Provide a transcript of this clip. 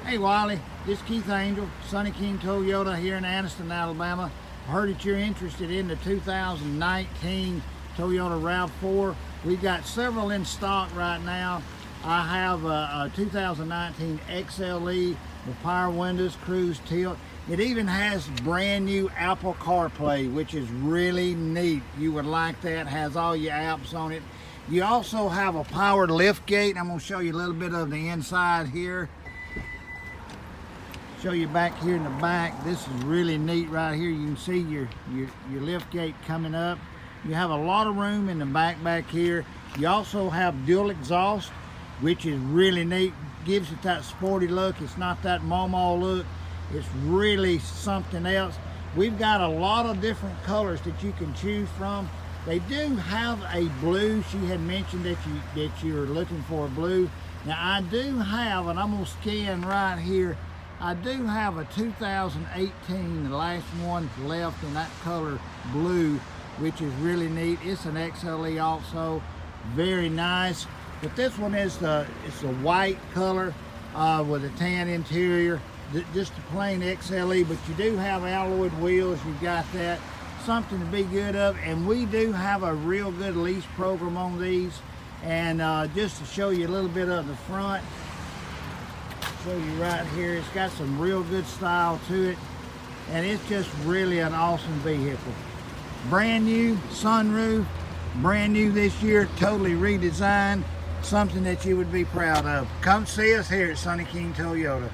Hey Weylie, this is Keith Angel, Sonny King Toyota here in Anniston, Alabama. I heard that you're interested in the 2019 Toyota RAV4. We've got several in stock right now. I have a 2019 XLE with power windows, cruise tilt. It even has brand new Apple CarPlay, which is really neat. You would like that, has all your apps on it. You also have a powered liftgate. I'm gonna show you a little bit of the inside here. Show you back here in the back. This is really neat right here. You can see your liftgate coming up. You have a lot of room in the back here. You also have dual exhaust, which is really neat. Gives it that sporty look. It's not that Momo look. It's really something else. We've got a lot of different colors that you can choose from. They do have a blue. She had mentioned that you're looking for a blue. Now I do have, and I'm gonna scan right here, I do have a 2018, the last one left in that color blue, which is really neat. It's an XLE also, very nice. But this one is it's a white color with a tan interior, just a plain XLE. But you do have alloyed wheels. You've got that, something to be good of. And we do have a real good lease program on these. And just to show you a little bit of the front. Show you right here, it's got some real good style to it, and it's just really an awesome vehicle. Brand new sunroof, brand new this year, totally redesigned, something that you would be proud of. Come see us here at Sonny King Toyota.